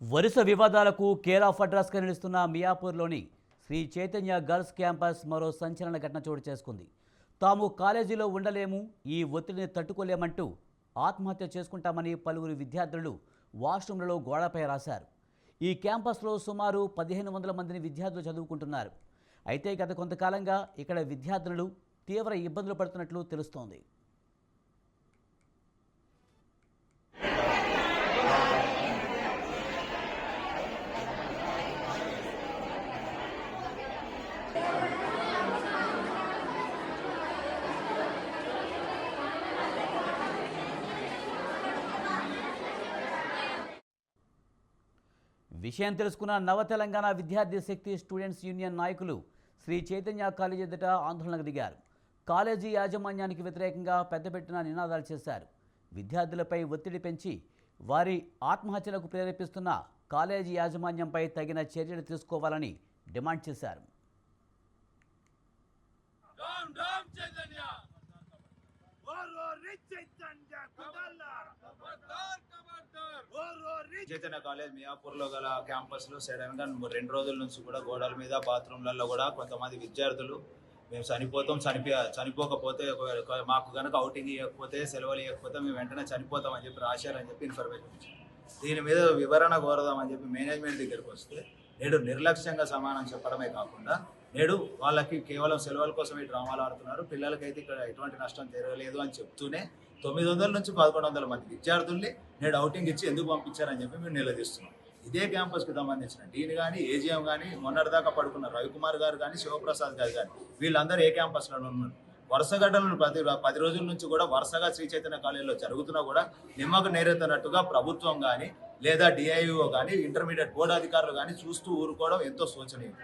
వరుస వివాదాలకు care of అడ్రస్గా నిలుస్తున్న మియాపూర్లోని శ్రీ చైతన్య గర్ల్స్ క్యాంపస్ మరో సంచలన ఘటన చోటు చేసుకుంది. తాము కాలేజీలో ఉండలేము, ఈ ఒత్తిడిని తట్టుకోలేమంటూ ఆత్మహత్య చేసుకుంటామని పలువురు విద్యార్థులు వాష్రూమ్లలో గోడపై రాశారు. ఈ క్యాంపస్లో సుమారు 1500 మందిని విద్యార్థులు చదువుకుంటున్నారు. అయితే గత కొంతకాలంగా ఇక్కడ విద్యార్థులు తీవ్ర ఇబ్బందులు పడుతున్నట్లు తెలుస్తోంది. విషయం తెలుసుకున్న నవ తెలంగాణ విద్యార్థి శక్తి స్టూడెంట్స్ యూనియన్ నాయకులు శ్రీ చైతన్య కాలేజీ ఎదుట ఆందోళనకు దిగారు. కాలేజీ యాజమాన్యానికి వ్యతిరేకంగా పెద్దపెట్టిన నినాదాలు చేశారు. విద్యార్థులపై ఒత్తిడి పెంచి వారి ఆత్మహత్యలకు ప్రేరేపిస్తున్న కాలేజీ యాజమాన్యంపై తగిన చర్యలు తీసుకోవాలని డిమాండ్ చేశారు. చైతన్య కాలేజ్ మియాపూర్లో గల క్యాంపస్లో సడన్గా 2 రోజుల నుంచి కూడా గోడల మీద బాత్రూమ్లలో కూడా కొంతమంది విద్యార్థులు మేము చనిపోకపోతే మాకు కనుక అవుటింగ్ ఇవ్వకపోతే సెలవులు ఇవ్వకపోతే మేము వెంటనే చనిపోతామని చెప్పి రాశారని చెప్పి ఇన్ఫర్మేషన్ వచ్చింది. దీని మీద వివరణ కోరదామని చెప్పి మేనేజ్మెంట్ దగ్గరికి వస్తే నేడు నిర్లక్ష్యంగా సమానం చెప్పడమే కాకుండా నేడు వాళ్ళకి కేవలం సెలవుల కోసం ఈ డ్రామాలు ఆడుతున్నారు, పిల్లలకైతే ఇక్కడ ఎటువంటి నష్టం జరగలేదు అని చెప్తూనే 900 నుంచి 1100 మంది విద్యార్థుల్ని నేడు అవుటింగ్ ఇచ్చి ఎందుకు పంపించారని చెప్పి మేము నిలదీస్తున్నాం. ఇదే క్యాంపస్కి సంబంధించిన డీన్ కానీ ఏజీఎం కానీ మొన్నటిదాకా పడుకున్న రవికుమార్ గారు కానీ శివప్రసాద్ గారు కానీ వీళ్ళందరూ ఏ క్యాంపస్లో ఉన్నారు. వరుస ఘటనలు 10 రోజుల నుంచి కూడా వరుసగా శ్రీ చైతన్య కాలేజీలో జరుగుతున్నా కూడా నిమ్మకు నేరెత్తనట్టుగా ప్రభుత్వం కానీ లేదా డిఐఓ కానీ ఇంటర్మీడియట్ బోర్డు అధికారులు కానీ చూస్తూ ఊరుకోవడం ఎంతో శోచనీయం.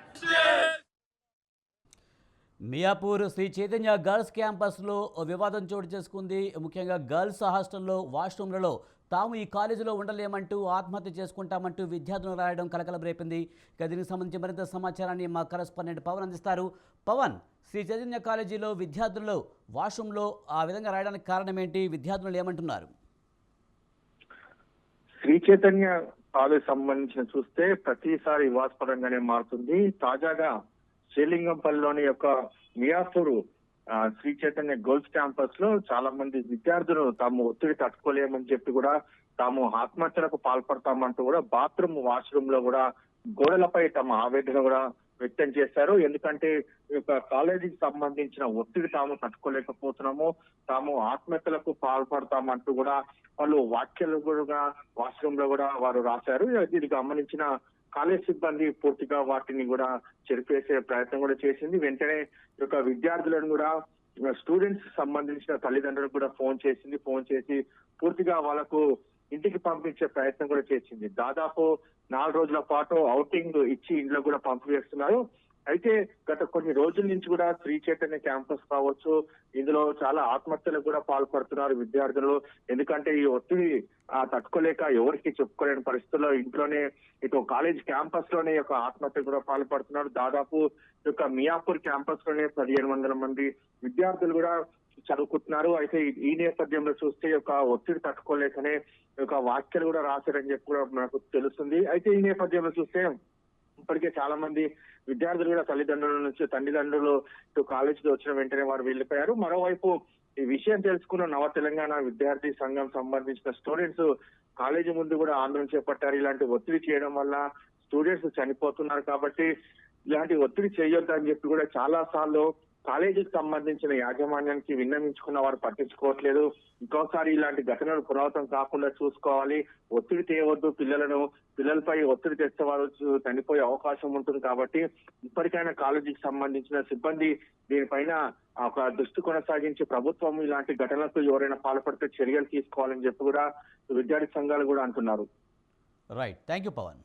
మియాపూర్ శ్రీ చైతన్య గర్ల్స్ క్యాంపస్లో వివాదం చోటు చేసుకుంది. ముఖ్యంగా గర్ల్స్ హాస్టల్లో వాష్రూమ్లలో తాము ఈ కాలేజీలో ఉండలేమంటూ ఆత్మహత్య చేసుకుంటామంటూ విద్యార్థులు రాయడం కలకలం రేపింది. దీనికి సంబంధించి మరింత సమాచారాన్ని మా కరెస్పాండెంట్ పవన్ అందిస్తారు. పవన్, శ్రీ చైతన్య కాలేజీలో విద్యార్థులు వాష్రూమ్లో ఆ విధంగా రాయడానికి కారణం ఏంటి? విద్యార్థులు ఏమంటున్నారు? శ్రీ చైతన్య కాలేజ్ సంబంధించిన చూస్తే ప్రతిసారి వివాదాస్పదంగానే మారుతుంది. తాజాగా శ్రీలింగంపల్లిలోని యొక్క మియాపూర్ శ్రీ చైతన్య గర్ల్స్ క్యాంపస్ లో చాలా మంది విద్యార్థులు తాము ఒత్తిడి తట్టుకోలేమని చెప్పి కూడా తాము ఆత్మహత్యలకు పాల్పడతామంటూ కూడా వాష్రూమ్ లో కూడా గోడలపై తమ ఆవేదన కూడా వ్యక్తం చేశారు. ఎందుకంటే ఈ యొక్క కాలేజీకి సంబంధించిన ఒత్తిడి తాము తట్టుకోలేకపోతున్నాము, తాము ఆత్మహత్యలకు పాల్పడతామంటూ కూడా వాళ్ళు వాక్యాలు కూడా వాష్రూమ్ లో కూడా వారు రాశారు. దీనికి గమనించిన కాలేజ్ సిబ్బంది పూర్తిగా వాటిని కూడా చెరిపేసే ప్రయత్నం కూడా చేసింది. వెంటనే ఈ యొక్క విద్యార్థులను కూడా స్టూడెంట్స్ సంబంధించిన తల్లిదండ్రులకు కూడా ఫోన్ చేసి పూర్తిగా వాళ్ళకు ఇంటికి పంపించే ప్రయత్నం కూడా చేసింది. దాదాపు 4 రోజుల పాటు అవుటింగ్ ఇచ్చి ఇంట్లో కూడా పంపివేస్తున్నారు. అయితే గత కొన్ని రోజుల నుంచి కూడా శ్రీ చైతన్య క్యాంపస్ కావచ్చు, ఇందులో చాలా ఆత్మహత్యలకు కూడా పాల్పడుతున్నారు విద్యార్థులు. ఎందుకంటే ఈ ఒత్తిడి తట్టుకోలేక ఎవరికి చెప్పుకోలేని పరిస్థితుల్లో ఇంట్లోనే ఇటు కాలేజ్ క్యాంపస్ లోనే యొక్క ఆత్మహత్య కూడా పాల్పడుతున్నారు. దాదాపు యొక్క మియాపూర్ క్యాంపస్ లోనే 1500 మంది విద్యార్థులు కూడా చదువుకుంటున్నారు. అయితే ఈ నేపథ్యంలో చూస్తే యొక్క ఒత్తిడి తట్టుకోలేకనే యొక్క వాక్యాలు కూడా రాశారని చెప్పి కూడా మనకు తెలుస్తుంది. అయితే ఈ నేపథ్యంలో చూస్తే ఇప్పటికే చాలా మంది విద్యార్థులు కూడా తల్లిదండ్రులు ఇటు కాలేజీకి వచ్చిన వెంటనే వారు వెళ్లిపోయారు. మరోవైపు ఈ విషయం తెలుసుకున్న నవ తెలంగాణ విద్యార్థి సంఘం సంబంధించిన స్టూడెంట్స్ కాలేజీ ముందు కూడా ఆందోళన చేపట్టారు. ఇలాంటి ఒత్తిడి చేయడం వల్ల స్టూడెంట్స్ చనిపోతున్నారు కాబట్టి ఇలాంటి ఒత్తిడి చేయొద్దని చెప్పి కూడా చాలా సార్లు కాలేజీకి సంబంధించిన యాజమాన్యానికి విన్నవించుకున్న వారు పట్టించుకోవట్లేదు. ఇంకోసారి ఇలాంటి ఘటనలు పునరావృతం కాకుండా చూసుకోవాలి, ఒత్తిడి చేయవద్దు, పిల్లలపై ఒత్తిడి తెస్తే వారు చనిపోయే అవకాశం ఉంటుంది. కాబట్టి ఇప్పటికైనా కాలేజీకి సంబంధించిన సిబ్బంది దీనిపైన ఒక దృష్టి కొనసాగించి ప్రభుత్వం ఇలాంటి ఘటనలకు ఎవరైనా పాల్పడితే చర్యలు తీసుకోవాలని చెప్పి కూడా విద్యార్థి సంఘాలు కూడా అంటున్నారు. Right, thank you Pawan.